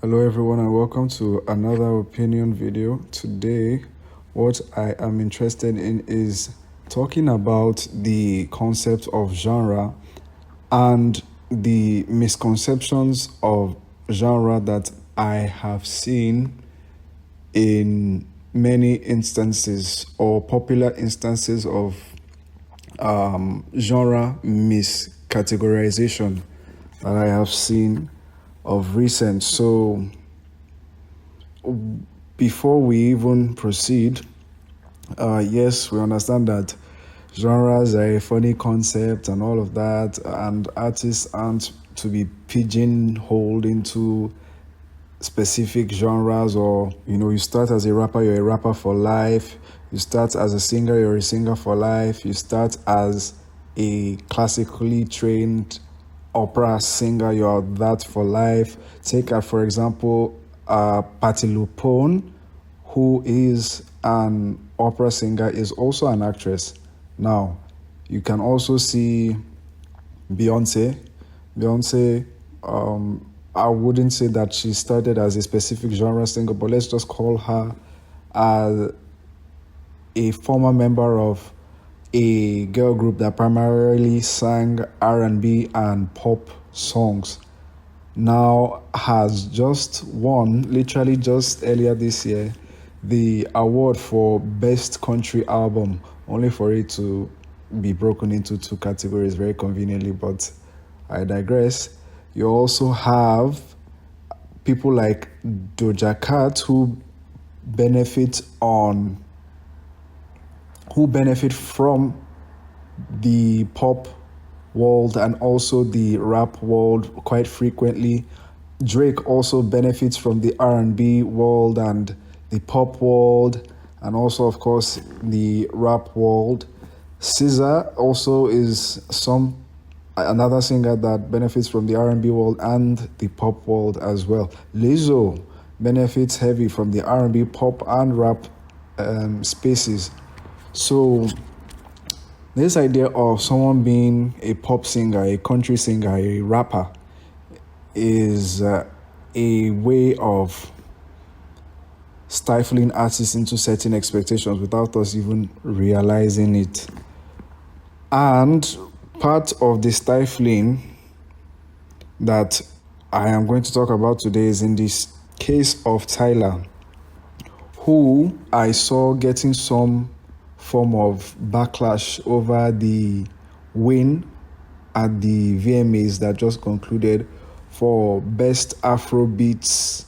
Hello everyone and welcome to another opinion video. Today, what I am interested in is talking about the concept of genre and the misconceptions of genre that I have seen in many instances or popular instances of genre miscategorization that I have seen of recent. So before we even proceed, yes, we understand that genres are a funny concept and all of that, and artists aren't to be pigeonholed into specific genres, or you start as a rapper, you're a rapper for life. You start as a singer, you're a singer for life. You start as a classically trained opera singer, you're that for life. Take for example, Patti LuPone, who is an opera singer, is also an actress. Now, you can also see Beyonce. Beyonce, I wouldn't say that she started as a specific genre singer, but let's just call her as a former member of a girl group that primarily sang R&B and pop songs. Now has just won, literally just earlier this year, the award for Best Country Album, only for it to be broken into two categories very conveniently, but I digress. You also have people like Doja Cat who benefit from the pop world and also the rap world quite frequently. Drake also benefits from the R&B world and the pop world, and also, of course, the rap world. SZA also is another singer that benefits from the R&B world and the pop world as well. Lizzo benefits heavy from the R&B, pop, and rap spaces. So this idea of someone being a pop singer, a country singer, a rapper is a way of stifling artists into certain expectations without us even realizing it. And part of the stifling that I am going to talk about today is in this case of Tyler, who I saw getting some form of backlash over the win at the VMAs that just concluded for Best Afrobeats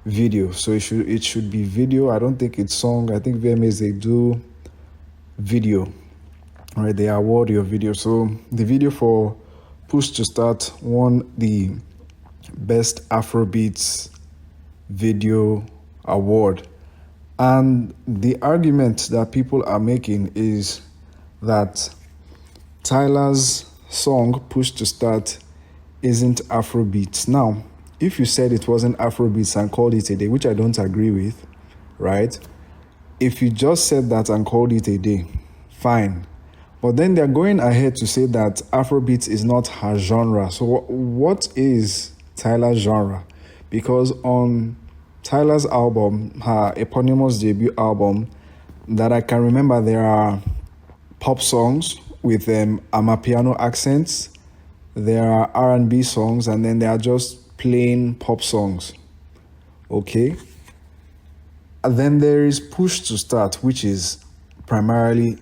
Video. So it should be video. I don't think it's song. I think VMAs, they do video. All right, they award your video. So the video for Push to Start won the Best Afrobeats Video Award. And the argument that people are making is that Tyler's song, Push to Start, isn't Afrobeats. Now, if you said it wasn't Afrobeats and called it a day, which I don't agree with, right? If you just said that and called it a day, fine. But then they're going ahead to say that Afrobeats is not her genre. So what is Tyler's genre? Because on Tyler's album, her eponymous debut album, that I can remember, there are pop songs with amapiano accents, there are R&B songs, and then there are just plain pop songs. Okay? And then there is Push to Start, which is primarily,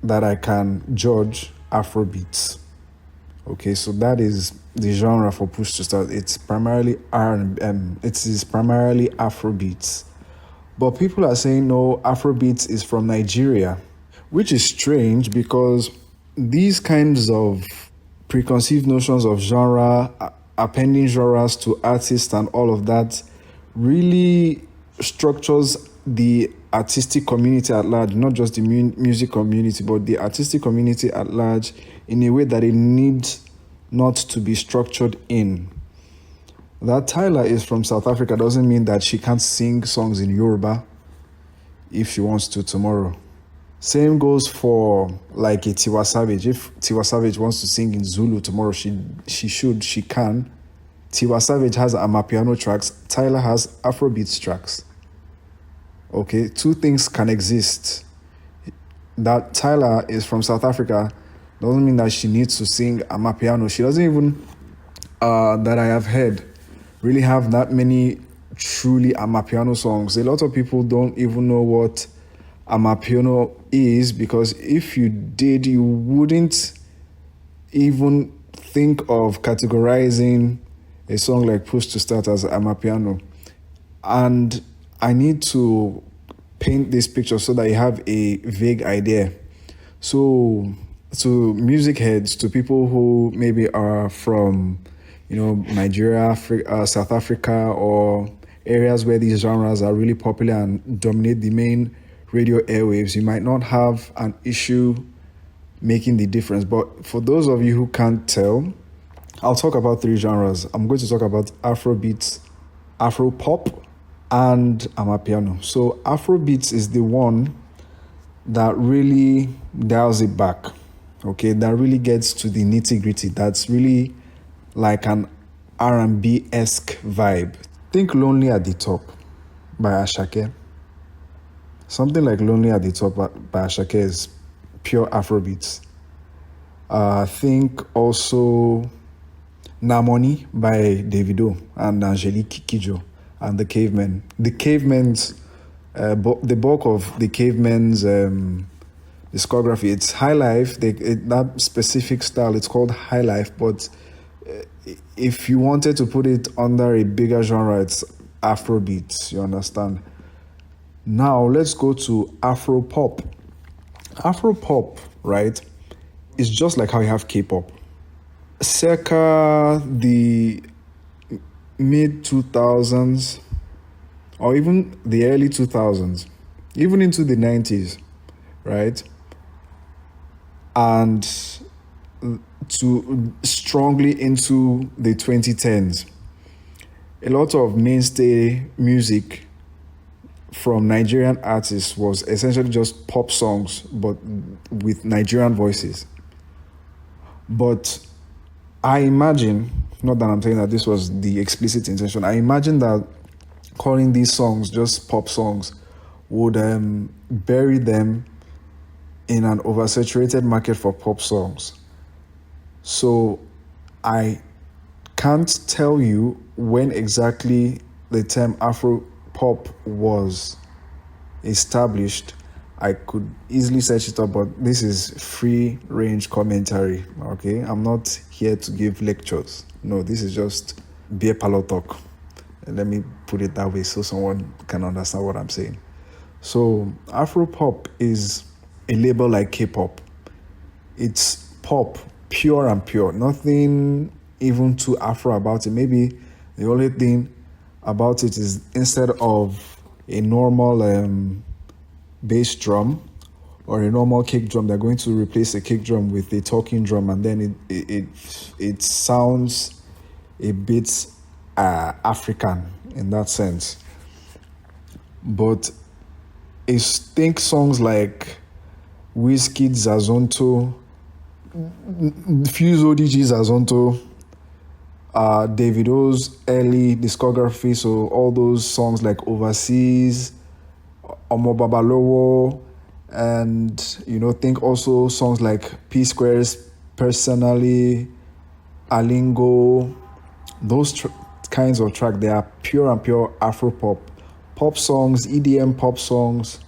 that I can judge, Afrobeats. Okay, so that is the genre for Push to Start. It's primarily it is primarily Afrobeats. But people are saying no, Afrobeats is from Nigeria, which is strange because these kinds of preconceived notions of genre, appending genres to artists and all of that, really structures the artistic community at large, not just the music community, but the artistic community at large, in a way that it needs not to be structured in. That Tyler is from South Africa doesn't mean that she can't sing songs in Yoruba if she wants to tomorrow. Same goes for like a Tiwa Savage. If Tiwa Savage wants to sing in Zulu tomorrow, she can. Tiwa Savage has Amapiano tracks, Tyler has Afrobeats tracks. Okay, two things can exist. That Tyler is from South Africa doesn't mean that she needs to sing Amapiano. She doesn't even, that I have heard, really have that many truly Amapiano songs. A lot of people don't even know what Amapiano is, because if you did, you wouldn't even think of categorizing a song like Push to Start as Amapiano. And I need to paint this picture so that you have a vague idea. So to music heads, to people who maybe are from, Nigeria, South Africa, or areas where these genres are really popular and dominate the main radio airwaves, you might not have an issue making the difference. But for those of you who can't tell, I'll talk about three genres. I'm going to talk about Afrobeats, Afropop, and Amapiano. So Afrobeats is the one that really dials it back, okay? That really gets to the nitty-gritty. That's really like an R&B-esque vibe. Think Lonely at the Top by Ashake. Something like Lonely at the Top by Ashake is pure Afrobeats. Think also Namoni by Davido and Angelique Kidjo and the Cavemen. The Cavemen's, the bulk of the Cavemen's discography, it's high life. That specific style, it's called high life. But if you wanted to put it under a bigger genre, it's Afrobeats. You understand? Now let's go to Afropop. Afropop, right, is just like how you have K-pop. Circa the mid-2000s, or even the early 2000s, even into the 90s, right? And to strongly into the 2010s, a lot of mainstay music from Nigerian artists was essentially just pop songs, but with Nigerian voices. But I imagine, not that I'm saying that this was the explicit intention, I imagine that calling these songs just pop songs would bury them in an oversaturated market for pop songs. So I can't tell you when exactly the term Afro-pop was established. I could easily search it up, but this is free range commentary, okay? I'm not here to give lectures. No, this is just beer parlor talk. Let me put it that way so someone can understand what I'm saying. So Afro-pop is a label like K-pop. It's pop, pure and pure. Nothing even too Afro about it. Maybe the only thing about it is instead of a normal bass drum or a normal kick drum, they're going to replace a kick drum with a talking drum, and then it sounds a bit African in that sense. But think songs like Wizkid Zazonto, Fuse ODG Zazonto, Davido's early discography, so all those songs like Overseas, Omo Babalowo, and think also songs like P Square's Personally, Alingo, those kinds of tracks, they are pure and pure Afro pop songs, EDM pop songs,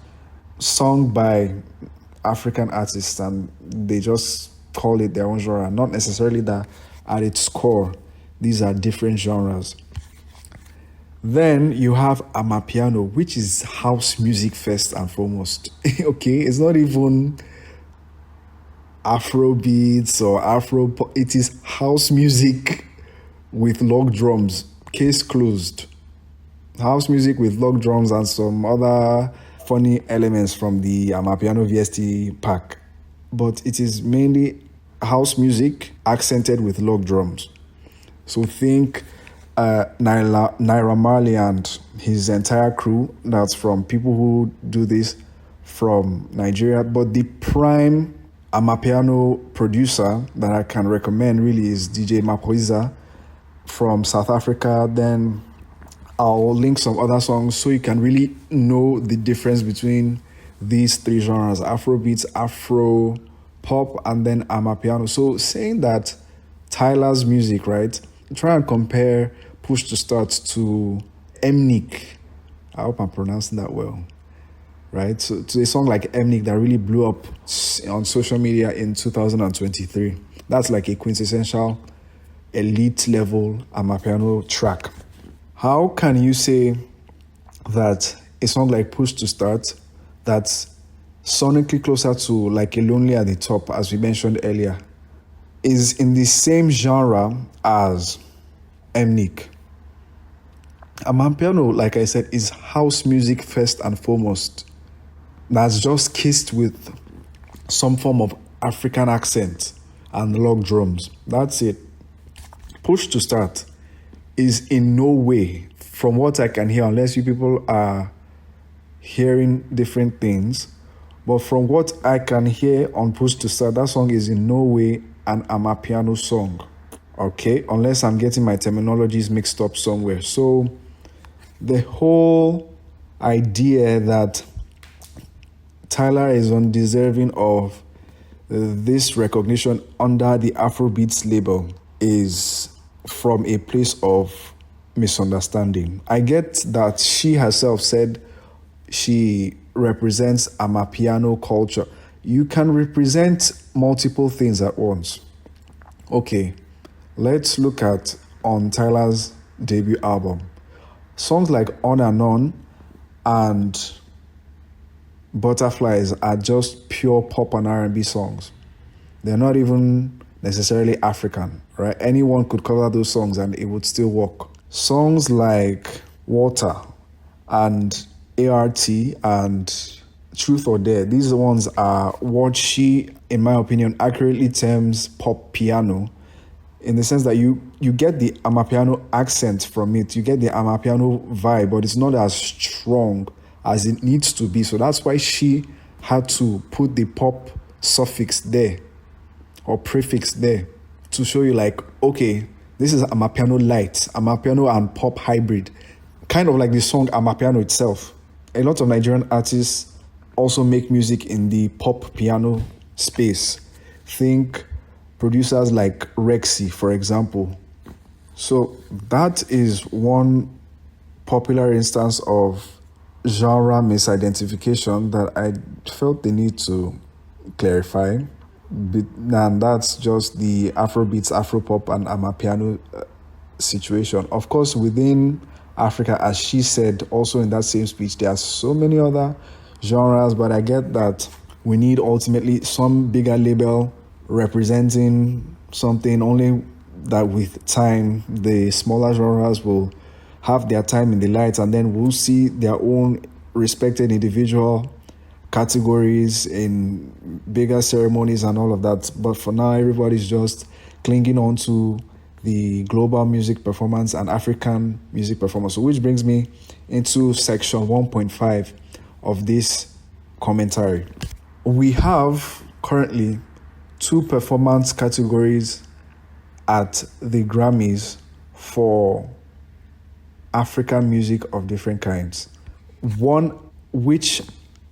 sung by African artists, and they just call it their own genre. Not necessarily that at its core, these are different genres. Then you have Amapiano, which is house music first and foremost. Okay, it's not even Afro beats or Afro. It is house music with log drums. Case closed. House music with log drums and some other funny elements from the Amapiano VST pack. But it is mainly house music accented with log drums. So think Naira Marley and his entire crew, that's from people who do this from Nigeria. But the prime Amapiano producer that I can recommend really is DJ Mapoiza from South Africa. Then I'll link some other songs so you can really know the difference between these three genres: Afrobeats, Afro pop, and then Amapiano. So saying that Tyler's music, right? Try and compare Push to Start to Mnick. I hope I'm pronouncing that well, right? So to a song like Mnick that really blew up on social media in 2023. That's like a quintessential elite level Amapiano track. How can you say that a song like Push to Start, that's sonically closer to like a Lonely at the Top, as we mentioned earlier, is in the same genre as Mnick? Amapiano, like I said, is house music first and foremost. That's just kissed with some form of African accent and log drums. That's it. Push to Start is in no way, from what I can hear, unless you people are hearing different things, but from what I can hear on Push to Start, that song is in no way an Amapiano song. Okay, unless I'm getting my terminologies mixed up somewhere. So the whole idea that Tyler is undeserving of this recognition under the Afrobeats label is from a place of misunderstanding. I get that she herself said she represents Amapiano culture. You can represent multiple things at once. Okay, let's look at on Tyler's debut album. Songs like On and Butterflies are just pure pop and R&B songs. They're not even necessarily African, right? Anyone could cover those songs and it would still work. Songs like Water and ART and Truth or Dare, these ones are what she, in my opinion, accurately terms pop piano, in the sense that you get the Amapiano accent from it, you get the Amapiano vibe, but it's not as strong as it needs to be. So that's why she had to put the pop suffix there or prefix there to show you like, okay, this is Amapiano light, Amapiano and pop hybrid, kind of like the song Amapiano itself. A lot of Nigerian artists also make music in the pop piano space. Think producers like Rexy, for example. So that is one popular instance of genre misidentification that I felt the need to clarify. And that's just the Afrobeats, Afropop, and Amapiano situation. Of course, within Africa, as she said also in that same speech, there are so many other genres, but I get that we need ultimately some bigger label representing something, only that with time the smaller genres will have their time in the light, and then we'll see their own respected individual categories in bigger ceremonies and all of that. But for now, everybody's just clinging on to the global music performance and African music performance. So which brings me into section 1.5 of this commentary. We have currently 2 performance categories at the Grammys for African music of different kinds. One which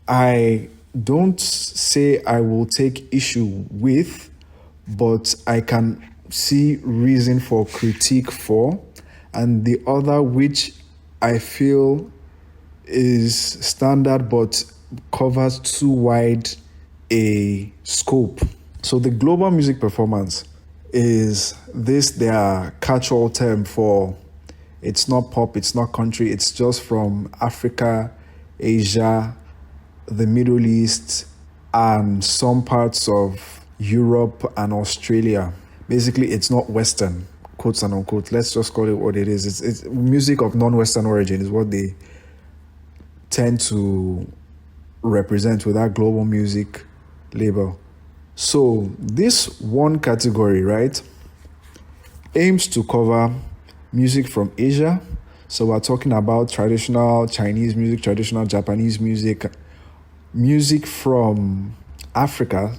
I don't say I will take issue with, but I can see reason for critique for, and the other which I feel is standard but covers too wide a scope. So the global music performance is this their catch-all term for it's not pop, it's not country, it's just from Africa, Asia, the Middle East, and some parts of Europe and Australia. Basically, it's not Western, quotes and unquote. Let's just call it what it is. It's music of non-Western origin is what they tend to represent with that global music label. So this one category, right, aims to cover music from Asia. So we're talking about traditional Chinese music, traditional Japanese music, music from Africa,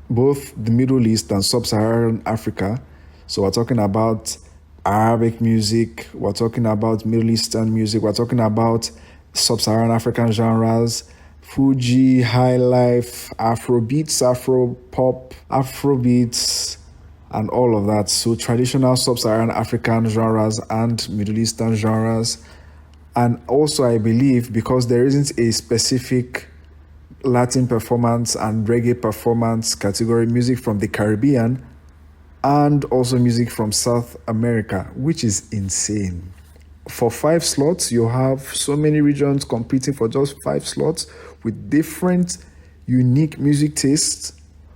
both the Middle East and Sub-Saharan Africa. So we're talking about Arabic music, we're talking about Middle Eastern music, we're talking about sub-Saharan African genres, Fuji, high life, Afrobeats, Afro-pop, Afrobeats, and all of that. So traditional sub-Saharan African genres and Middle Eastern genres. And also, I believe, because there isn't a specific Latin performance and reggae performance category, music from the Caribbean, and also music from South America, which is insane. For 5 slots, you have so many regions competing for just 5 slots with different unique music tastes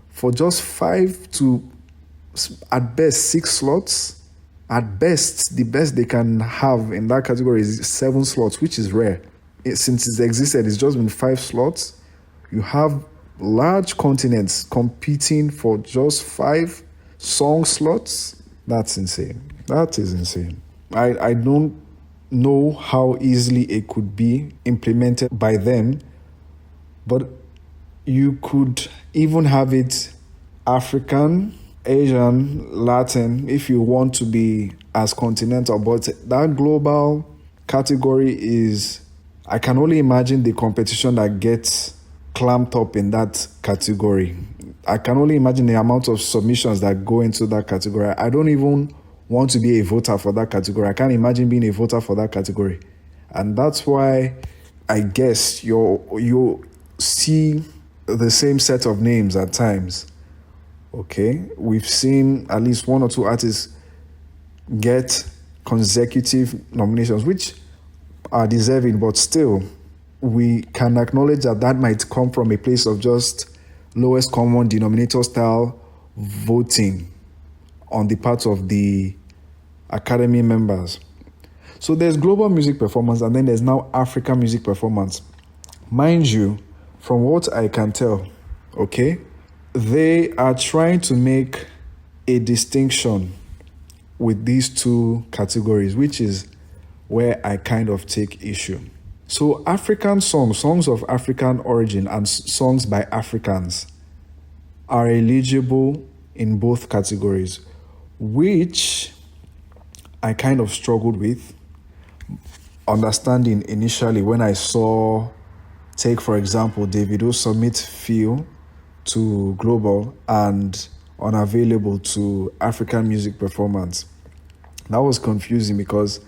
for just 5 to, at best, 6 slots. At best, the best they can have in that category is 7 slots, which is rare. Since it's existed, it's just been 5 slots. You have large continents competing for just 5 song slots. That's insane. That is insane. I don't know how easily it could be implemented by them, but you could even have it African, Asian, Latin, if you want to be as continental. But that global category is, I can only imagine the competition that gets clamped up in that category. I can only imagine the amount of submissions that go into that category. I don't even want to be a voter for that category. I can't imagine being a voter for that category. And that's why I guess you see the same set of names at times. Okay, we've seen at least 1 or 2 artists get consecutive nominations, which are deserving, but still, we can acknowledge that that might come from a place of just lowest common denominator style voting on the part of the Academy members. So there's global music performance, and then there's now African music performance. Mind you, from what I can tell, okay, they are trying to make a distinction with these 2 categories, which is where I kind of take issue. So African songs of African origin, and songs by Africans are eligible in both categories, which I kind of struggled with understanding initially when I saw, take for example, Davido submit Feel to global and unavailable to African music performance. That was confusing because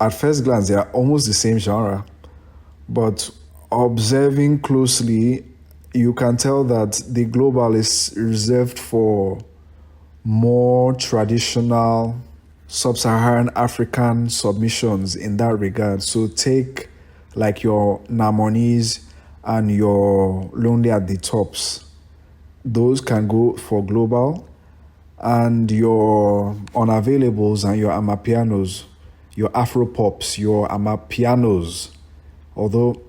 at first glance they are almost the same genre, but observing closely, you can tell that the global is reserved for more traditional sub-Saharan African submissions in that regard. So take like your Namonis and your Lonely at the Tops. Those can go for global, and your unavailables and your Amapianos, your Afro-pops, your Amapianos. Although,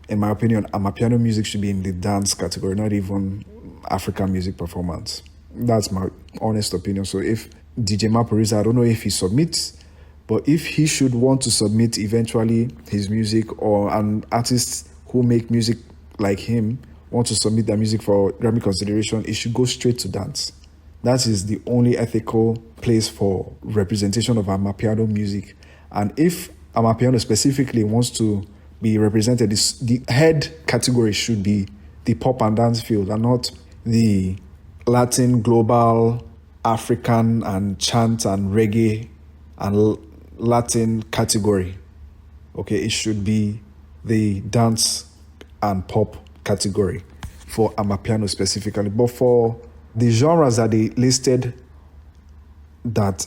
in my opinion, Amapiano music should be in the dance category, not even African music performance. That's my honest opinion. So if DJ Maporiza, I don't know if he submits, but if he should want to submit eventually his music, or an artist who make music like him want to submit their music for Grammy consideration, it should go straight to dance. That is the only ethical place for representation of Amapiano music. And if Amapiano specifically wants to be represented, the head category should be the pop and dance field, and not the Latin, global, African, and chant and reggae and Latin category. Okay, it should be the dance and pop category for Amapiano specifically. But for the genres that they listed that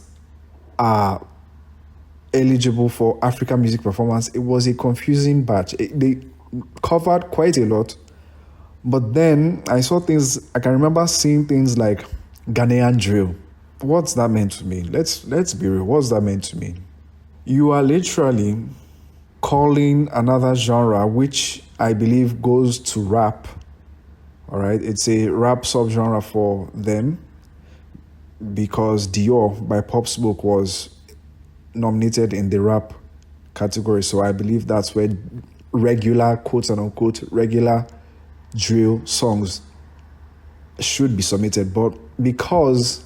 are eligible for African music performance, it was a confusing batch. They covered quite a lot, but then I saw things, I can remember seeing things like Ghanaian drill. What's that meant to mean? Let's be real. What's that meant to mean? You are literally calling another genre, which I believe goes to rap. All right, it's a rap subgenre for them, because Dior by Pop Smoke was nominated in the rap category. So I believe that's where regular, quote and unquote, regular drill songs should be submitted. But because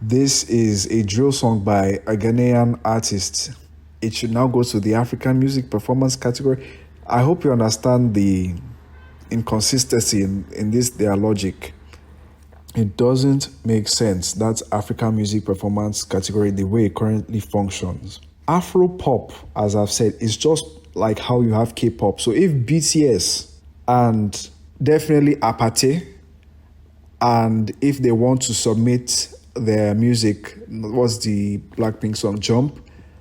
This is a drill song by a Ghanaian artist. It should now go to the African music performance category. I hope you understand the inconsistency in this, their logic. It doesn't make sense, that African music performance category, the way it currently functions. Afro pop, as I've said, is just like how you have K-pop. So if BTS and definitely Apathy, and if they want to submit their music, what's the Blackpink song, Jump,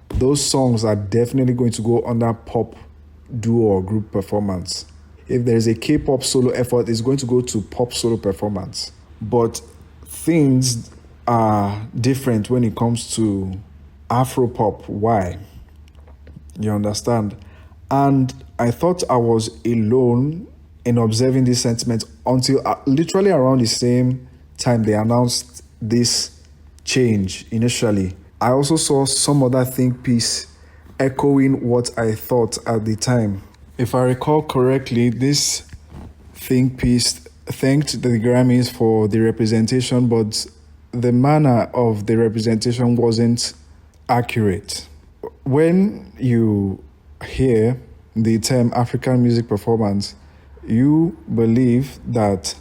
those songs are definitely going to go under pop duo or group performance. If there's a K-pop solo effort, it's going to go to pop solo performance. But things are different when it comes to Afro pop. Why? You understand? And I thought I was alone in observing this sentiment until literally around the same time they announced this change initially. I also saw some other think piece echoing what I thought at the time. If I recall correctly, this think piece thanked the Grammys for the representation, but the manner of the representation wasn't accurate. When you hear the term African music performance, you believe that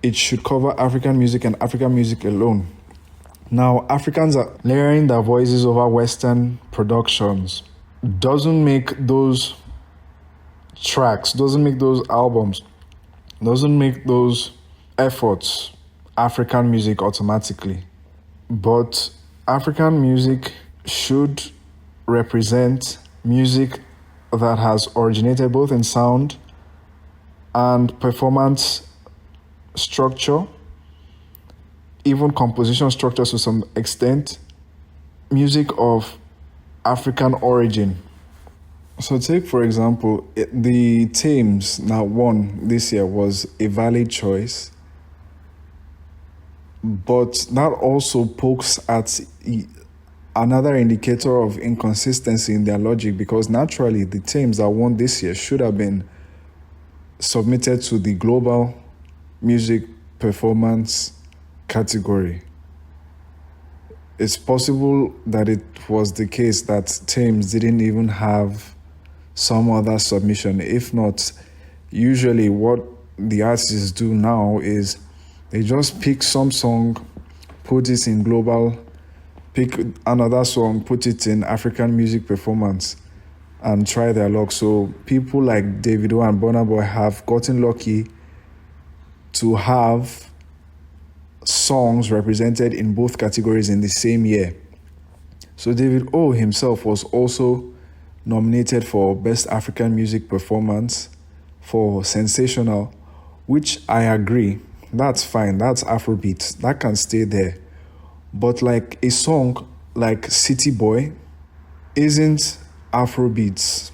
it should cover African music and African music alone. Now, Africans are layering their voices over Western productions. Doesn't make those tracks, doesn't make those albums, doesn't make those efforts African music automatically. But African music should represent music that has originated both in sound and performance structure, even composition structure to some extent, music of African origin. So take, for example, the Thames now won this year was a valid choice, but that also pokes at another indicator of inconsistency in their logic, because naturally the Thames that won this year should have been submitted to the global music performance category. It's possible that it was the case that Thames didn't even have some other submission. If not, usually what the artists do now is they just pick some song, put it in global, pick another song, put it in African music performance, and try their luck. So people like Davido and Burna Boy have gotten lucky to have songs represented in both categories in the same year. So Davido himself was also nominated for Best African Music Performance for Sensational, which I agree, that's fine, that's Afrobeat, that can stay there. But like a song like City Boy isn't Afrobeats,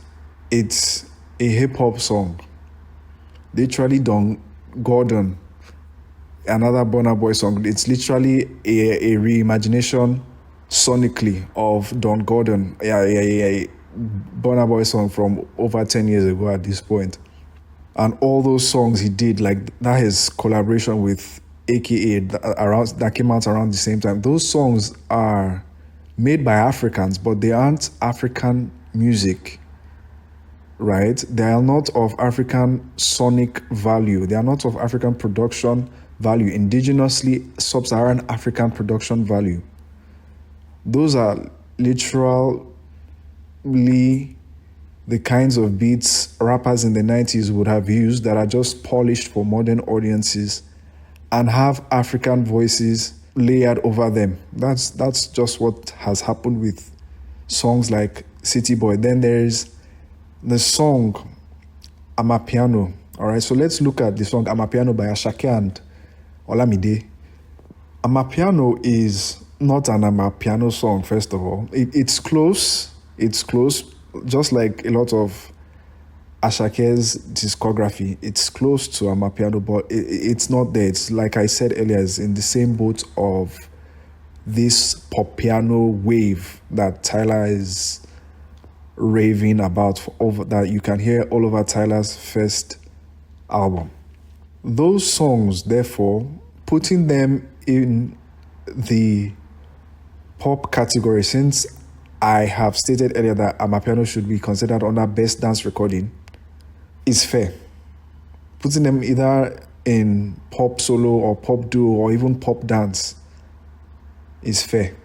it's a hip-hop song. Literally Don Gordon, another Burna Boy song, it's literally a reimagination sonically of Don Gordon, Burna Boy song from over 10 years ago at this point. And all those songs he did, like that his collaboration with AKA that came out around the same time, those songs are made by Africans, but they aren't African music, right? They are not of African sonic value. They are not of African production value, indigenously sub-Saharan African production value. Those are literally the kinds of beats rappers in the 90s would have used that are just polished for modern audiences and have African voices layered over them. That's just what has happened with songs like City Boy. Then there's the song Amapiano. All right, so let's look at the song Amapiano by Ashake and Olamide. Amapiano is not an Amapiano song, first of all. It's close, just like a lot of Ashake's discography. It's close to Amapiano, but it's not there. It's like I said earlier, it's in the same boat of this pop piano wave that Tyler is raving about, that you can hear all over Tyler's first album. Those songs, therefore, putting them in the pop category, since I have stated earlier that Amapiano should be considered under best dance recording, is fair. Putting them either in pop solo or pop duo or even pop dance is fair.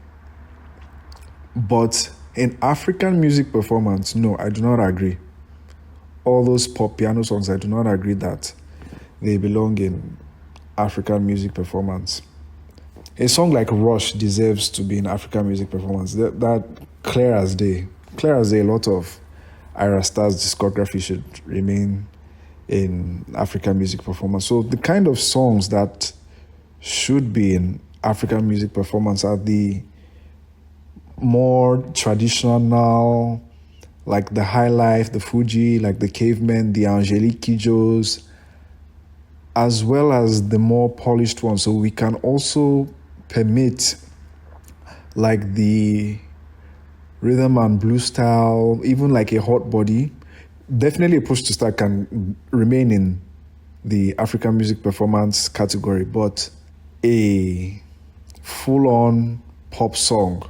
But in African music performance, no, I do not agree. All those pop piano songs, I do not agree that they belong in African music performance. A song like Rush deserves to be in African music performance. That clear as day. Clear as day, a lot of Ira Star's discography should remain in African music performance. So the kind of songs that should be in African music performance are the more traditional, like the High Life, the Fuji, like the Cavemen, the Angelique Kidjos, as well as the more polished ones. So we can also permit like the rhythm and blues style, even like a Hot Body. Definitely a Push to Start can remain in the African music performance category, but a full-on pop song,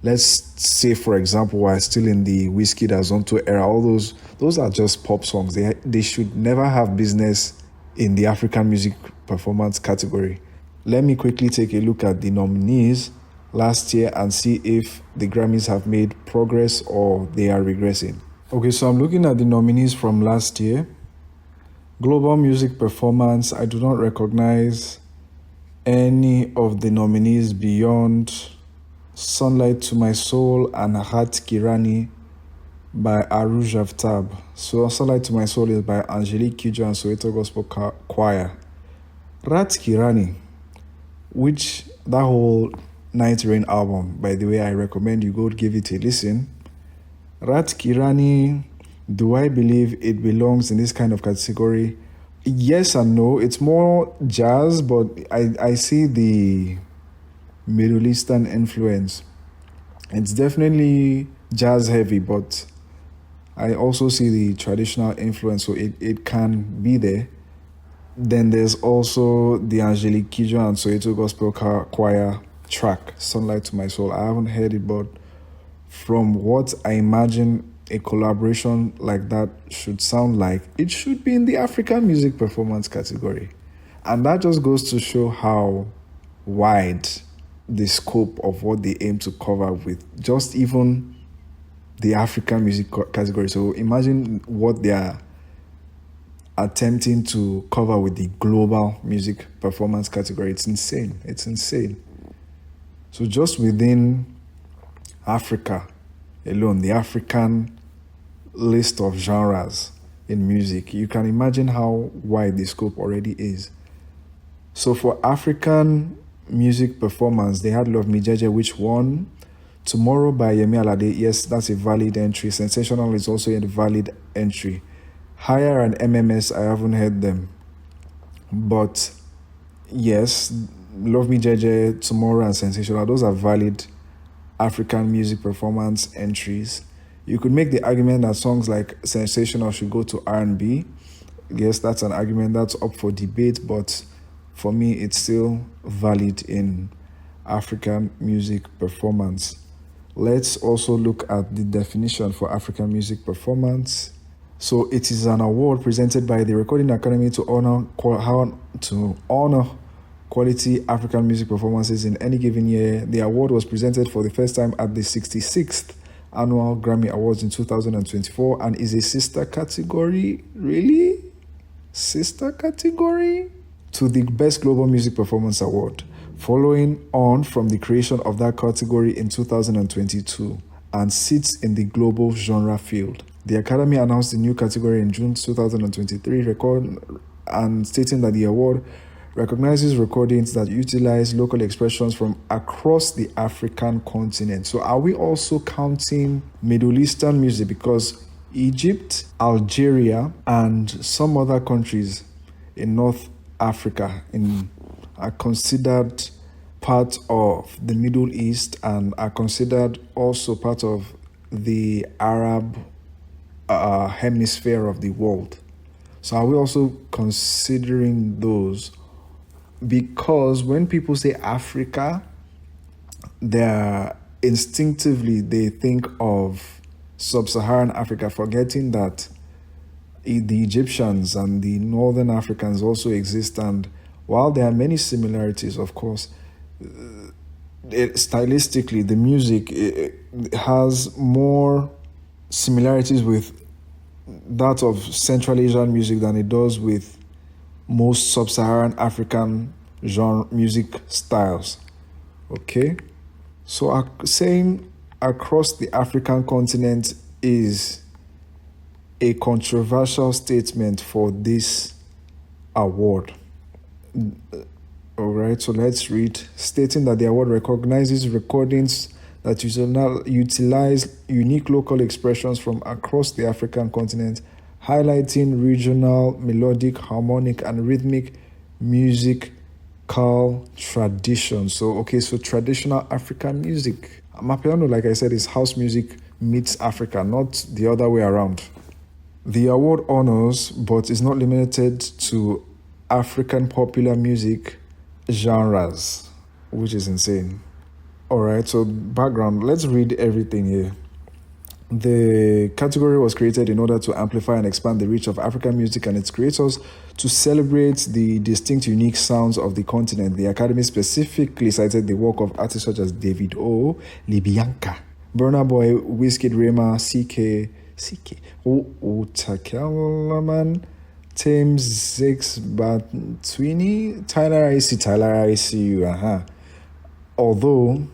let's say for example, while still in the Whiskey Dazonto era, all those are just pop songs. They should never have business in the African music performance category. Let me quickly take a look at the nominees last year and see if the Grammys have made progress or they are regressing. Okay, so I'm looking at the nominees from last year. Global music performance, I do not recognize any of the nominees beyond Sunlight to My Soul and Hat Kirani by Aruj Aftab. So Sunlight to My Soul is by Angelique Kidjo and Soweto Gospel Choir. Rat Kirani, which that whole Night Rain album, by the way, I recommend you go give it a listen. Rat Kirani, do I believe it belongs in this kind of category? Yes and no. It's more jazz, but I see the Middle Eastern influence. It's definitely jazz heavy, but I also see the traditional influence, so it can be there. Then there's also the Angelique Kidjo and Soweto Gospel Choir track, Sunlight to My Soul. I haven't heard it, but from what I imagine a collaboration like that should sound like, it should be in the African music performance category. And that just goes to show how wide the scope of what they aim to cover with just even the African music category. So imagine what they are attempting to cover with the global music performance category. It's insane. It's insane. So just within Africa alone, the African list of genres in music, you can imagine how wide the scope already is. So for African music performance, they had Love Me Jeje, which won. Tomorrow by Yemi Alade, yes, that's a valid entry. Sensational is also a valid entry. Higher and MMS, I haven't heard them. But yes, Love Me Jeje, Tomorrow and Sensational, those are valid African music performance entries. You could make the argument that songs like Sensational should go to R&B. Yes, that's an argument that's up for debate, but for me, it's still valid in African music performance. Let's also look at the definition for African music performance. So it is an award presented by the Recording Academy to honor quality African music performances in any given year. The award was presented for the first time at the 66th Annual Grammy Awards in 2024 and is a sister category. Really? Sister category? To the Best Global Music Performance Award, following on from the creation of that category in 2022 and sits in the global genre field. The Academy announced the new category in June 2023 and stating that the award recognizes recordings that utilize local expressions from across the African continent. So are we also counting Middle Eastern music? Because Egypt, Algeria, and some other countries in North Africa are considered part of the Middle East and are considered also part of the Arab hemisphere of the world. So are we also considering those? Because when people say Africa, they're instinctively they think of sub-Saharan Africa, forgetting that the Egyptians and the Northern Africans also exist. And while there are many similarities, of course, stylistically, the music has more similarities with that of Central Asian music than it does with most sub-Saharan African genre music styles. Okay, so saying across the African continent is a controversial statement for this award. All right, so let's read. Stating that the award recognizes recordings that utilize unique local expressions from across the African continent, highlighting regional, melodic, harmonic, and rhythmic musical traditions. So traditional African music. Amapiano, like I said, is house music meets Africa, not the other way around. The award honors, but is not limited to, African popular music genres, which is insane. All right, so background, let's read everything here. The category was created in order to amplify and expand the reach of African music and its creators, to celebrate the distinct, unique sounds of the continent. The Academy specifically cited the work of artists such as David O, Libyanka, Burna Boy, Wizkid, Rema, CK, Takalaman, Thames, Zix, Batwini, Tyler I see you. Although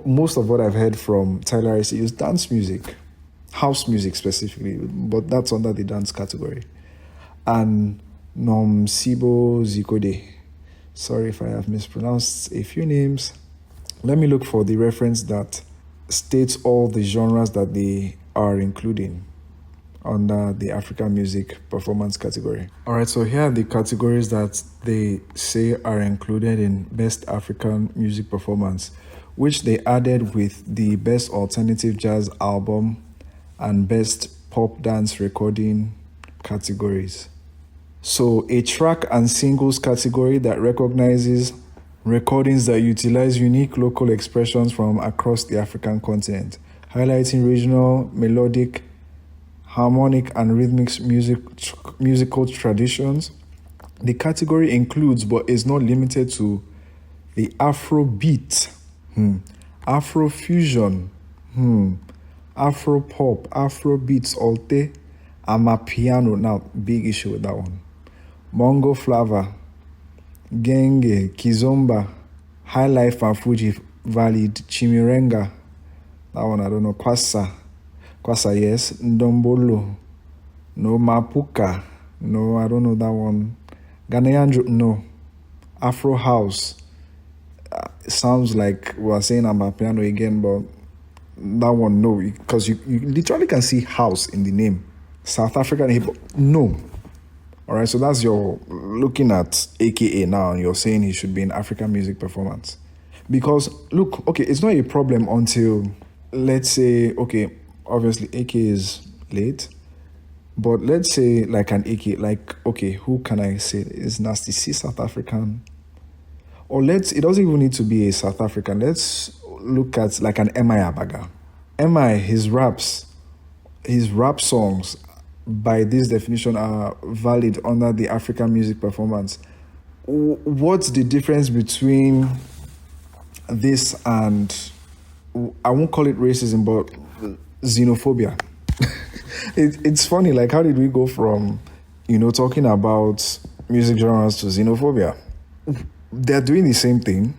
most of what I've heard from Tyler I see is dance music, house music specifically, but that's under the dance category. And Nomsibo Zikode. Sorry if I have mispronounced a few names. Let me look for the reference that states all the genres that they are including under the African music performance category. All right, so here are the categories that they say are included in Best African Music Performance, which they added with the Best Alternative Jazz Album and Best Pop Dance Recording categories. So a track and singles category that recognizes recordings that utilize unique local expressions from across the African continent, highlighting regional, melodic, harmonic, and rhythmic musical traditions. The category includes, but is not limited to, the Afrobeat, Afrofusion, Afropop, Afrobeats, Alte, Amapiano. Now, big issue with that one. Mongo Flava, Genge, Kizomba, High Life and Fuji Valid, Chimirenga. That one I don't know. Kwasa, yes. Ndombolo, no. Mapuka, no, I don't know that one. Ghanaian, no. Afro House, sounds like we're saying Amapiano again, but that one, no, because you literally can see house in the name. South African hip hop, no. All right, so that's your looking at AKA now, and you're saying he should be in African music performance. Because, look, okay, it's not a problem until, let's say, okay, obviously AK is late, but let's say like an AK, like, okay, who can I say is Nasty C South African? Or it doesn't even need to be a South African. Let's look at like an MI Abaga. MI, his rap songs, by this definition, are valid under the African music performance. What's the difference between this and, I won't call it racism, but xenophobia? It's funny, like, how did we go from, talking about music genres to xenophobia? They're doing the same thing.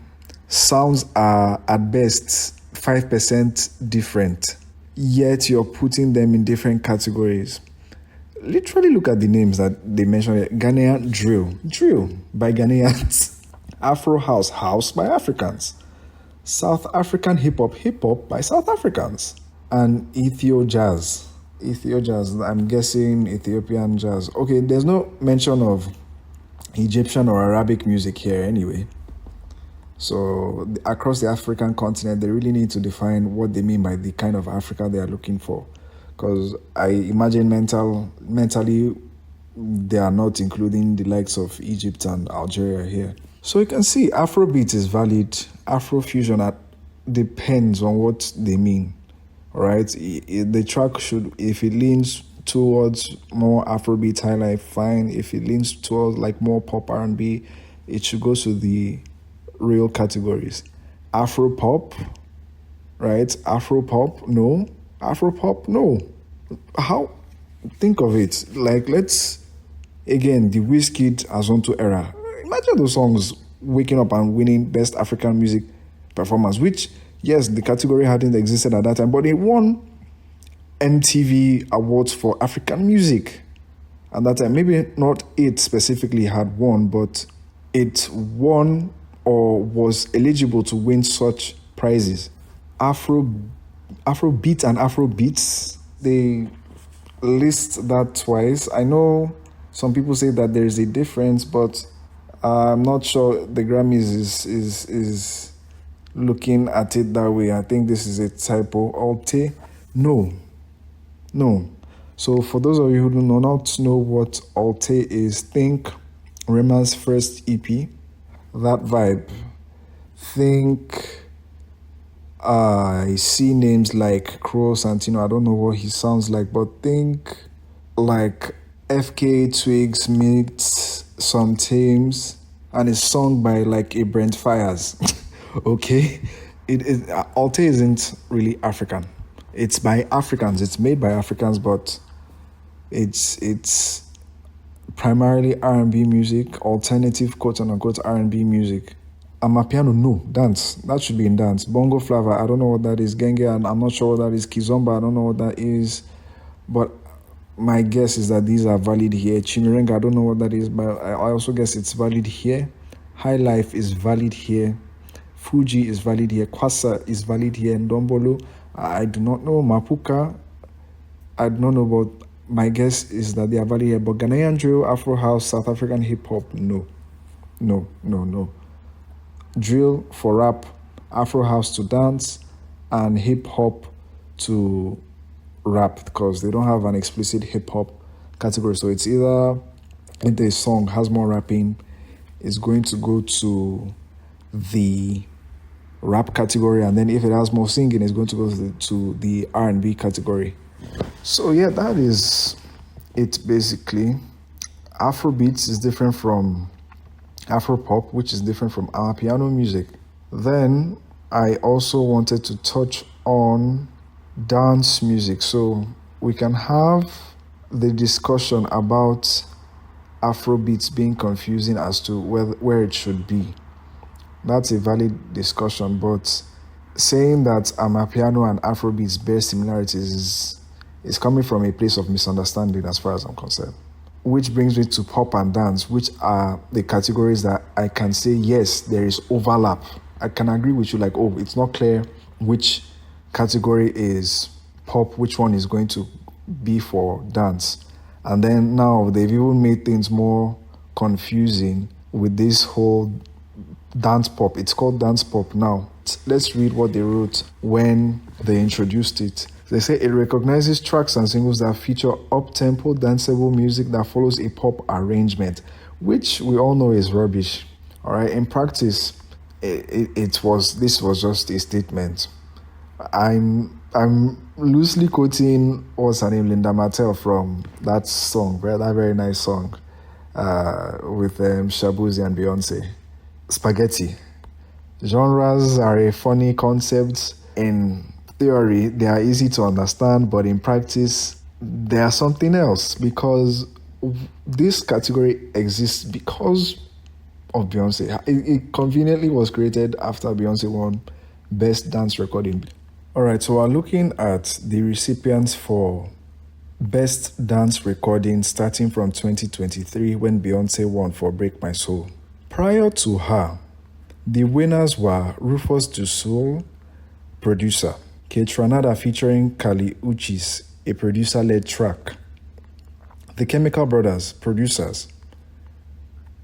Sounds are at best 5% different, yet you're putting them in different categories. Literally look at the names that they mentioned. Ghanaian drill by Ghanaians. Afro house by Africans. South African hip hop by South Africans. And Ethio jazz, I'm guessing Ethiopian jazz. Okay, there's no mention of Egyptian or Arabic music here anyway. So across the African continent, they really need to define what they mean by the kind of Africa they are looking for. Because I imagine mentally, they are not including the likes of Egypt and Algeria here. So you can see Afrobeat is valid, Afrofusion depends on what they mean. All right, the track should, if it leans towards more Afrobeat highlife, fine. If it leans towards like more pop R&B, it should go to the real categories. Afro pop, right? Afro pop, no. Afro pop, no. How? Think of it. Like, let's again, the Wizkid Azonto era. Imagine those songs waking up and winning Best African Music Performance, which, yes, the category hadn't existed at that time, but it won MTV Awards for African Music at that time. Maybe not it specifically had won, but it won or was eligible to win such prizes. Afrobeat and Afrobeats, they list that twice. I know some people say that there is a difference, but I'm not sure the Grammys is looking at it that way. I think this is a typo. Alte, no. So for those of you who do not know what Alte is, think Rema's first EP, that vibe. Think I see names like Crow Santino. I don't know what he sounds like, but think like FK Twigs meets some Thames, and it's sung by like a Brent Fires. Okay, Alte isn't really African. It's by Africans. It's made by Africans, but it's primarily R&B music, alternative quote unquote R&B music. Amapiano, no, dance. That should be in dance. Bongo Flava, I don't know what that is. Genge, and I'm not sure what that is. Kizomba, I don't know what that is. But my guess is that these are valid here. Chimirenga, I don't know what that is, but I also guess it's valid here. High Life is valid here. Fuji is valid here. Kwasa is valid here. Ndombolo, I do not know. Mapuka, I do not know, but my guess is that they are valid here. But Ghanaian drill, Afro house, South African hip hop, no. Drill for rap, Afro house to dance, and hip hop to rap, because they don't have an explicit hip hop category. So it's either if the song has more rapping, it's going to go to the rap category, and then if it has more singing, it's going to go to the R&B category. So yeah, that is it basically. Afrobeats is different from Afropop, which is different from our piano music. Then I also wanted to touch on dance music, so we can have the discussion about Afrobeats being confusing as to where it should be. That's a valid discussion, but saying that Amapiano and Afrobeats bear similarities is coming from a place of misunderstanding as far as I'm concerned. Which brings me to pop and dance, which are the categories that I can say, yes, there is overlap. I can agree with you, like, oh, it's not clear which category is pop, which one is going to be for dance. And then now they've even made things more confusing with this whole dance pop. It's called dance pop now. Let's read what they wrote when they introduced it. They say it recognizes tracks and singles that feature up-tempo, danceable music that follows a pop arrangement, which we all know is rubbish. All right, in practice, this was just a statement. I'm loosely quoting what's her name, Linda Martell, from that song, that very nice song with Shabuzi and Beyonce. Spaghetti. Genres are a funny concept. In theory, they are easy to understand, but in practice, they are something else, because this category exists because of Beyonce. It conveniently was created after Beyonce won Best Dance Recording. All right, so we're looking at the recipients for Best Dance Recording starting from 2023 when Beyonce won for Break My Soul. Prior to her, the winners were Rufus Du Sol, producer, Ketranada featuring Kali Uchis, a producer-led track, The Chemical Brothers, producers,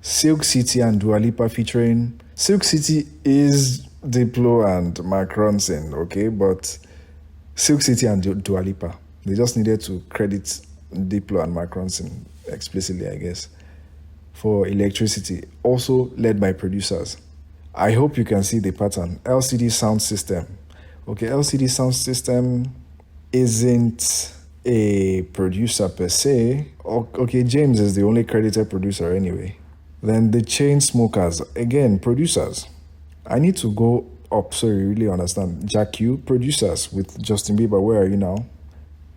Silk City and Dua Lipa featuring... Silk City is Diplo and Mark Ronson, okay? But Silk City and Dua Lipa, they just needed to credit Diplo and Mark Ronson explicitly, I guess, for Electricity, also led by producers. I hope you can see the pattern. LCD sound system. Okay, LCD sound system isn't a producer per se. Okay, James is the only credited producer anyway. Then the Chainsmokers, again, producers. I need to go up so you really understand. Jack U, producers with Justin Bieber, Where Are You Now?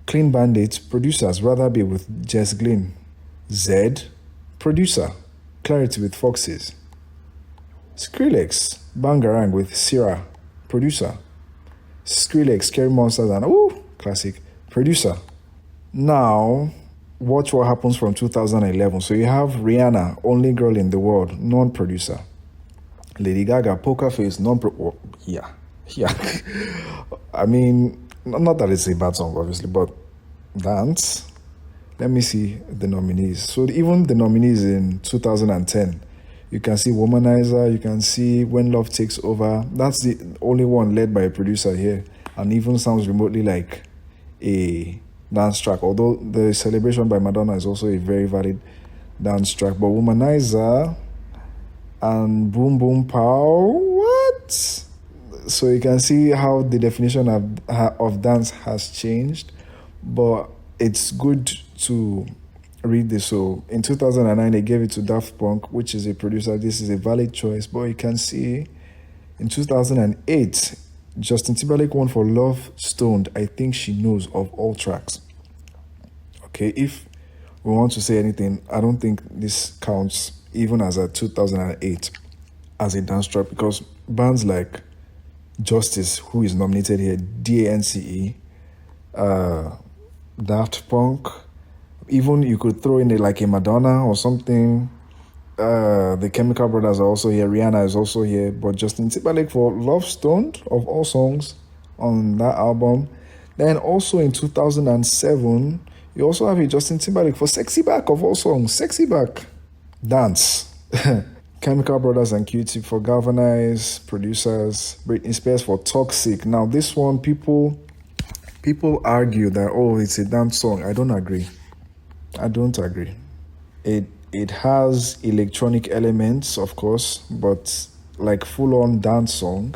Clean Bandit, producers, Rather Be with Jess Glynn. Zed, producer, Clarity with Foxes. Skrillex, Bangarang with Sierra, producer. Skrillex, Scary Monsters and classic, producer. Now, watch what happens from 2011. So you have Rihanna, Only Girl in the World, non-producer. Lady Gaga, Poker Face, yeah. I mean, not that it's a bad song, obviously, but Dance. Let me see the nominees. So even the nominees in 2010, you can see Womanizer, you can see When Love Takes Over. That's the only one led by a producer here, and even sounds remotely like a dance track, although the Celebration by Madonna is also a very valid dance track. But Womanizer and Boom Boom Pow, what? So you can see how the definition of dance has changed, but it's good to read this. So in 2009, they gave it to Daft Punk, which is a producer. This is a valid choice, but you can see in 2008, Justin Timberlake won for Love Stoned, I Think She Knows, of all tracks. Okay, if we want to say anything, I don't think this counts even as a 2008 as a dance track, because bands like Justice, who is nominated here, DANCE, Daft Punk, even you could throw in like a Madonna or something. The Chemical Brothers are also here. Rihanna is also here. But Justin Timberlake for Love Stoned, of all songs on that album. Then also in 2007, you also have a Justin Timberlake for Sexy Back, of all songs. Sexy Back. Dance. Chemical Brothers and Q-Tip for Galvanize, producers. Britney Spears for Toxic. Now this one, people argue that, it's a dance song. I don't agree. It has electronic elements, of course, but like full-on dance song,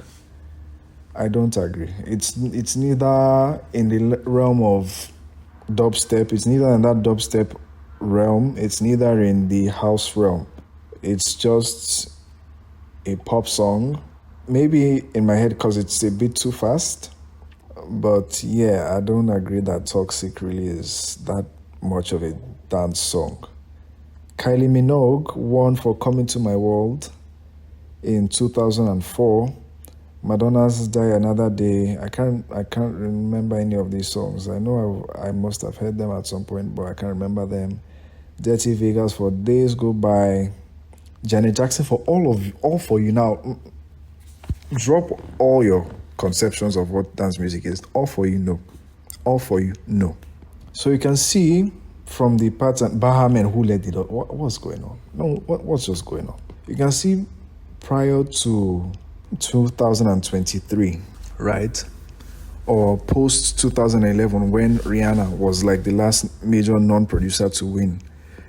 I don't agree. It's neither in the realm of dubstep, it's neither in that dubstep realm, it's neither in the house realm. It's just a pop song. Maybe in my head because it's a bit too fast. But yeah, I don't agree that Toxic really is that much of a dance song. Kylie Minogue won for Coming to My World in 2004. Madonna's Die Another Day. I can't remember any of these songs. I know I must have heard them at some point, but I can't remember them. Dirty Vegas for Days Go By. Janet Jackson for All For You. Now, drop all your conceptions of what dance music is. All For You, no. All For You, no. So you can see from the pattern, Bahaman, who led it up. What's going on? No, what's just going on? You can see prior to 2023, right? Or post 2011, when Rihanna was like the last major non-producer to win,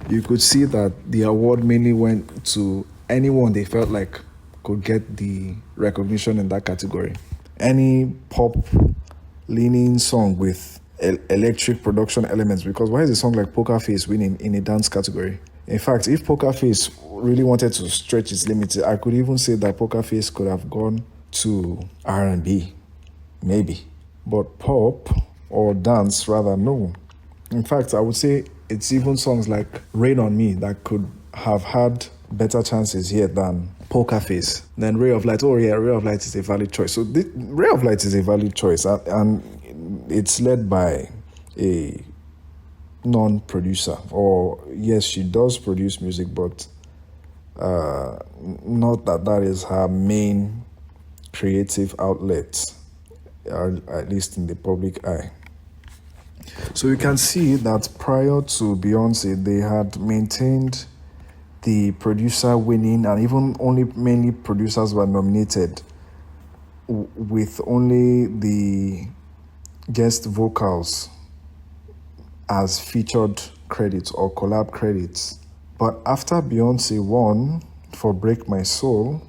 you could see that the award mainly went to anyone they felt like could get the recognition in that category. Any pop leaning song with electric production elements, because why is a song like Poker Face winning in a dance category? In fact, if Poker Face really wanted to stretch its limits, I could even say that Poker Face could have gone to R&B, maybe. But pop, or dance rather, no. In fact, I would say it's even songs like Rain on Me that could have had better chances here than Poker Face. Then Ray of Light, Ray of Light is a valid choice. So Ray of Light is a valid choice, and it's led by a non-producer. Or yes, she does produce music, but not that is her main creative outlet, at least in the public eye. So you can see that prior to Beyonce, they had maintained the producer winning, and even only mainly producers were nominated, with only the guest vocals as featured credits or collab credits. But after Beyonce won for Break My Soul,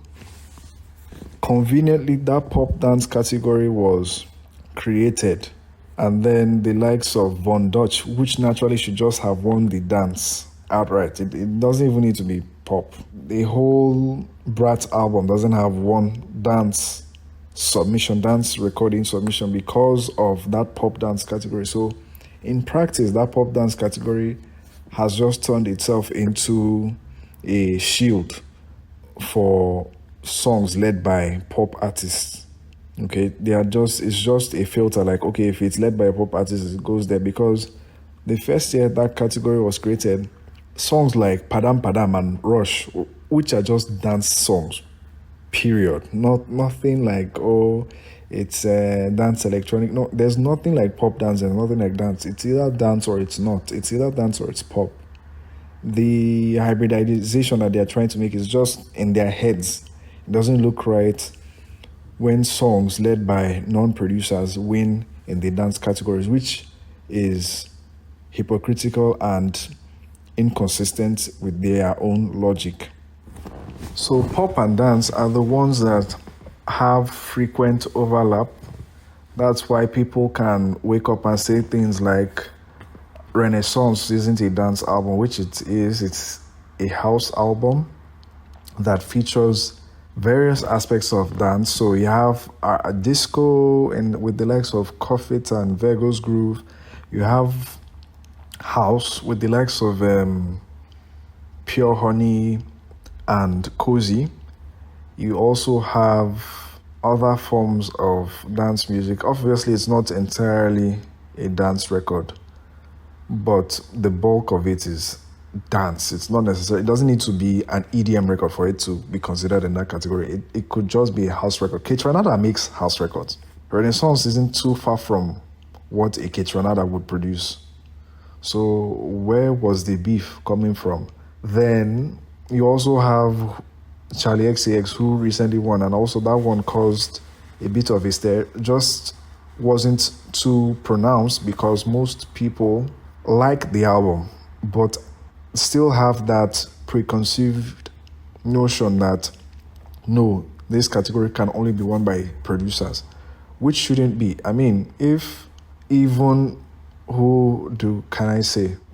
conveniently, that pop dance category was created, and then the likes of Von Dutch, which naturally should just have won the dance outright. It doesn't even need to be pop. The whole Brat album doesn't have one dance recording submission because of that pop dance category. So in practice, that pop dance category has just turned itself into a shield for songs led by pop artists. Okay, it's just a filter, like, okay, if it's led by a pop artist, it goes there. Because the first year that category was created, songs like Padam Padam and Rush, which are just dance songs, period. Nothing like, oh, it's dance electronic. No, there's nothing like pop dance and nothing like dance. It's either dance or it's not. It's either dance or it's pop. The hybridization that they're trying to make is just in their heads. It doesn't look right when songs led by non-producers win in the dance categories, which is hypocritical and inconsistent with their own logic. So pop and dance are the ones that have frequent overlap. That's why people can wake up and say things like Renaissance isn't a dance album, which it is. It's a house album that features various aspects of dance. So you have a disco and with the likes of Cuff It and Virgo's Groove. You have house with the likes of Pure Honey and Cozy. You also have other forms of dance music. Obviously, it's not entirely a dance record, but the bulk of it is dance. It's not necessary. It doesn't need to be an EDM record for it to be considered in that category. It could just be a house record. Kate Renata makes house records. Renaissance isn't too far from what a Kate Renata would produce. So where was the beef coming from? Then you also have Charlie XCX, who recently won, and also that one caused a bit of hysteria. Just wasn't too pronounced because most people like the album, but still have that preconceived notion that no, this category can only be won by producers, which shouldn't be. I mean, if even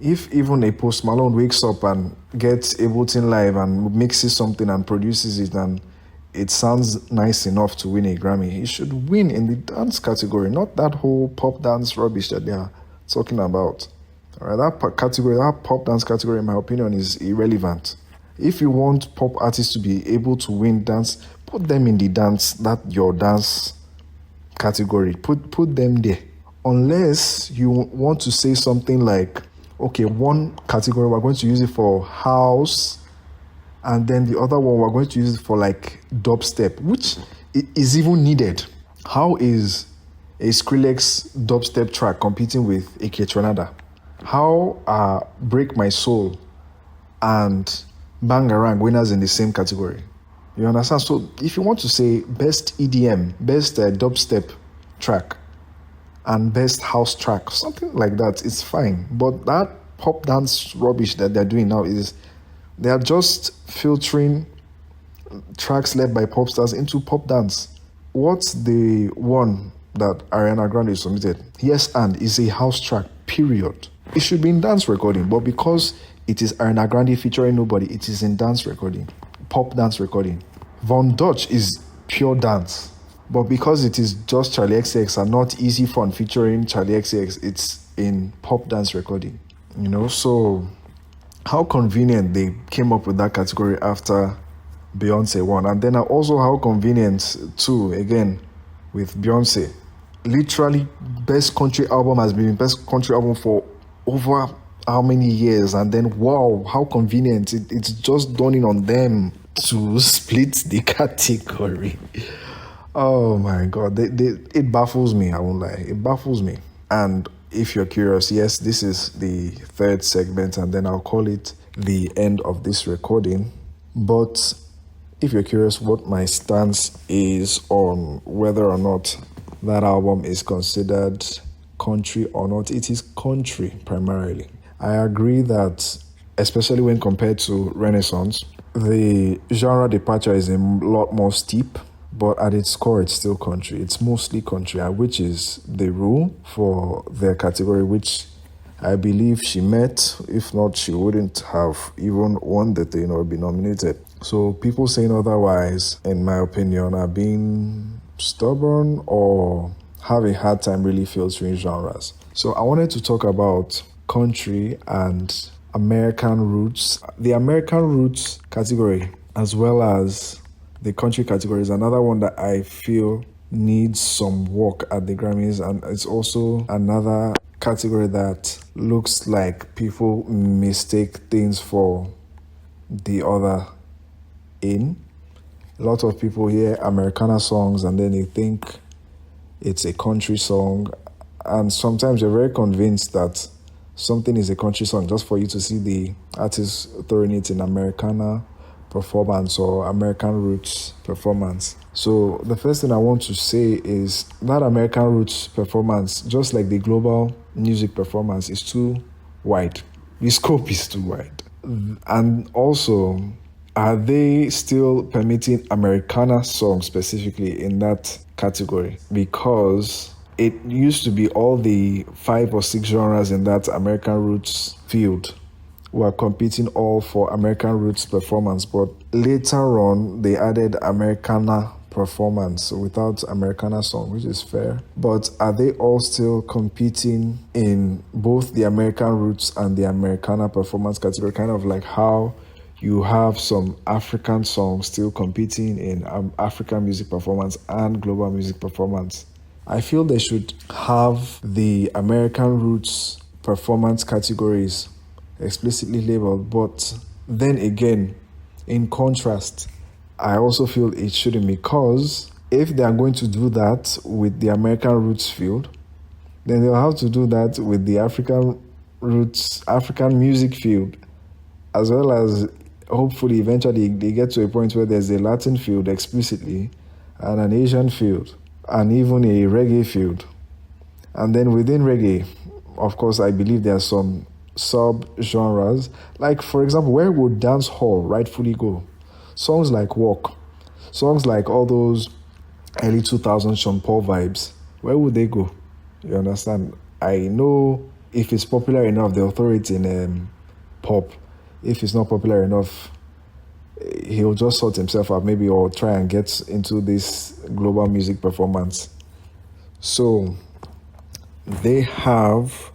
if even a Post Malone wakes up and gets Ableton Live and mixes something and produces it and it sounds nice enough to win a Grammy, he should win in the dance category, not that whole pop dance rubbish that they are talking about. All right, that pop dance category, in my opinion, is irrelevant. If you want pop artists to be able to win dance, put them in the dance category. Put them there. Unless you want to say something like, okay, one category we're going to use it for house, and then the other one we're going to use it for like dubstep, which is even needed. How is a Skrillex dubstep track competing with a Ketronada? How are Break My Soul and Bangarang winners in the same category? You understand? So if you want to say best EDM, best dubstep track, and best house track, something like that, it's fine. But that pop dance rubbish that they're doing now is they are just filtering tracks led by pop stars into pop dance. What's the one that Ariana Grande submitted? Yes, and is a house track, period. It should be in dance recording, but because it is Ariana Grande featuring nobody, it is in dance recording, pop dance recording. Von Dutch is pure dance. But because it is just Charlie XCX and not Easy Fun featuring Charlie XCX, it's in pop dance recording. So how convenient they came up with that category after Beyonce won. And then also how convenient too, again, with Beyonce. Literally, best country album has been best country album for over how many years? And then, wow, how convenient. It's just dawning on them to split the category. Oh my God, it baffles me, I won't lie. It baffles me. And if you're curious, yes, this is the third segment, and then I'll call it the end of this recording. But if you're curious what my stance is on whether or not that album is considered country or not, it is country primarily. I agree that, especially when compared to Renaissance, the genre departure is a lot more steep. but at its core, it's still country. It's mostly country, which is the rule for their category, which I believe she met. If not, she wouldn't have even won the thing or be nominated. So people saying otherwise, in my opinion, are being stubborn or have a hard time really filtering genres. So I wanted to talk about country and American roots. The American roots category, as well as the country category, is another one that I feel needs some work at the Grammys, and it's also another category that looks like people mistake things for the other in. A lot of people hear Americana songs and then they think it's a country song, and sometimes you're very convinced that something is a country song just for you to see the artist throwing it in Americana performance or American roots performance. So the first thing I want to say is that American roots performance, just like the global music performance, is too wide. The scope is too wide. And also, are they still permitting Americana songs specifically in that category? Because it used to be all the 5 or 6 genres in that American roots field were competing all for American roots performance, but later on they added Americana performance without Americana song, which is fair. But are they all still competing in both the American roots and the Americana performance category? Kind of like how you have some African songs still competing in African music performance and global music performance. I feel they should have the American roots performance categories explicitly labeled, but then again, in contrast, I also feel it shouldn't, because if they are going to do that with the American roots field, then they'll have to do that with the African roots, African music field, as well as hopefully eventually they get to a point where there's a Latin field explicitly and an Asian field and even a reggae field. And then within reggae, of course, I believe there are some sub-genres. Like, for example, where would dance hall rightfully go? Songs like Walk, songs like all those early 2000s Sean Paul vibes, where would they go? You understand? I know if it's popular enough, they'll throw it in pop. If it's not popular enough, he'll just sort himself out maybe, or try and get into this global music performance. So they have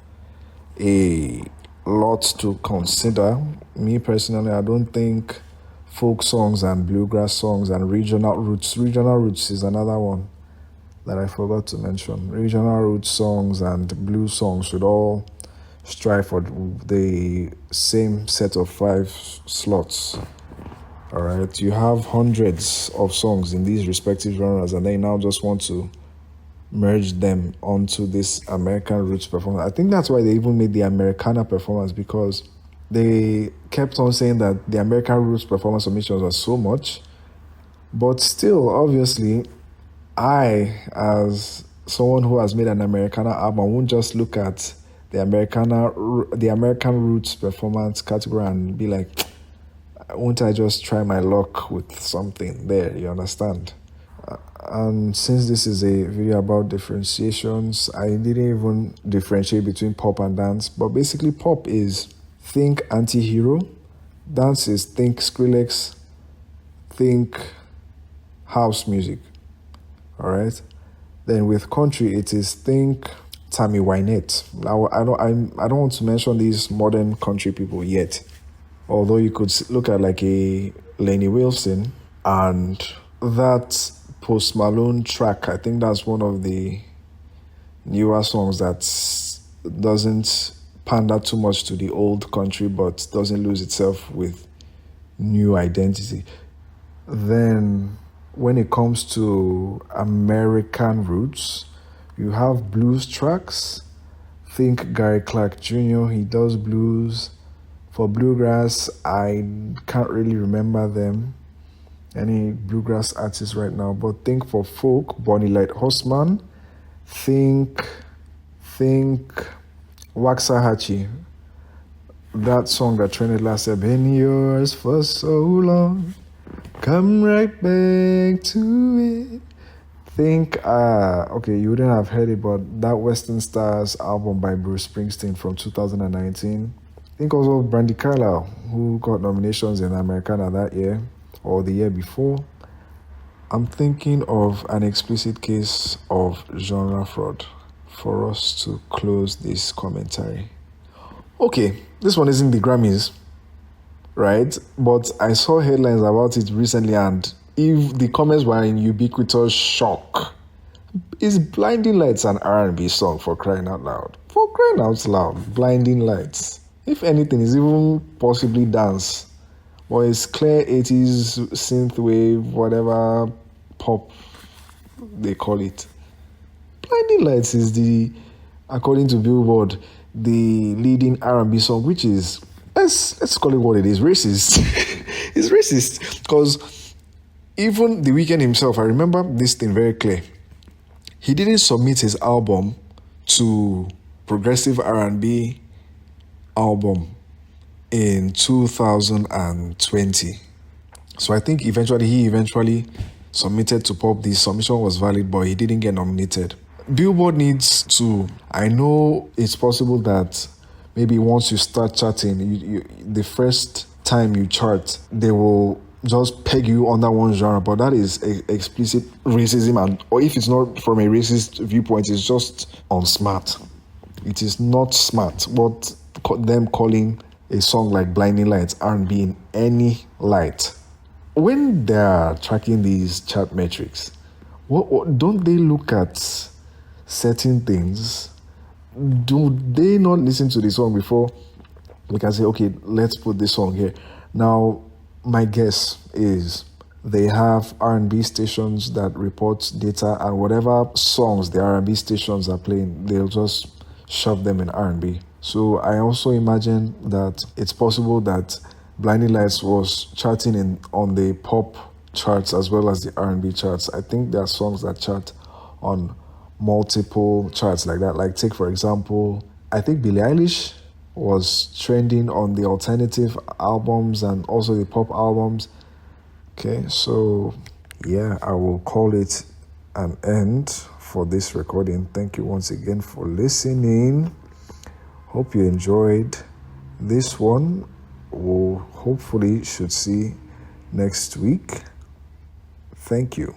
a lot to consider. Me personally, I don't think folk songs and bluegrass songs and regional roots is another one that I forgot to mention. Regional roots songs and blues songs should all strive for the same set of 5 slots. All right, you have hundreds of songs in these respective genres, and they now just want to merge them onto this American roots performance. I think that's why they even made the Americana performance, because they kept on saying that the American roots performance submissions are so much. But still, obviously, I, as someone who has made an Americana album, won't just look at the American roots performance category and be like, won't I just try my luck with something there? You understand? And since this is a video about differentiations, I didn't even differentiate between pop and dance. But basically, pop is think anti-hero, dance is think Skrillex, think house music. All right. Then with country, it is think Tammy Wynette. Now I don't want to mention these modern country people yet, although you could look at like a Lainey Wilson and that Post Malone track. I think that's one of the newer songs that doesn't pander too much to the old country, but doesn't lose itself with new identity. Then when it comes to American roots, you have blues tracks. Think Gary Clark Jr., he does blues. For bluegrass, I can't really remember any bluegrass artists right now, but think for folk, Bonnie Light Horseman, think Waxahachie, that song that trended last year, been yours for so long, Come right back to it. Okay, you wouldn't have heard it, but that Western Stars album by Bruce Springsteen from 2019. I think also Brandy Carlisle, who got nominations in Americana that year or the year before. I'm thinking of an explicit case of genre fraud for us to close this commentary. Okay, this one isn't the Grammys, right? But I saw headlines about it recently, and if the comments were in ubiquitous shock. Is Blinding Lights an R&B song, for crying out loud? For crying out loud, Blinding Lights. If anything, it's even possibly dance. Or it's clear 80s synthwave, whatever pop they call it. Blinding Lights is according to Billboard, the leading R&B song, which is, let's call it what it is, racist. It's racist because even The Weeknd himself, I remember this thing very clear. He didn't submit his album to Progressive R&B album in 2020. So I think he eventually submitted to pop. The submission was valid, but he didn't get nominated. Billboard needs to, I know it's possible that maybe once you start charting, the first time you chart, they will just peg you under one genre, but that is explicit racism, or if it's not from a racist viewpoint, it's just unsmart. It is not smart. What them calling a song like Blinding Lights R&B in any light. When they're tracking these chart metrics, what don't they look at certain things? Do they not listen to the song before we can say, okay, let's put this song here? Now, my guess is they have R&B stations that report data, and whatever songs the R&B stations are playing, they'll just shove them in R&B. So I also imagine that it's possible that Blinding Lights was charting on the pop charts as well as the R&B charts. I think there are songs that chart on multiple charts like that. Like, take for example, I think Billie Eilish was trending on the alternative albums and also the pop albums. Okay, so yeah, I will call it an end for this recording. Thank you once again for listening. Hope you enjoyed this one. We'll hopefully should see next week. Thank you.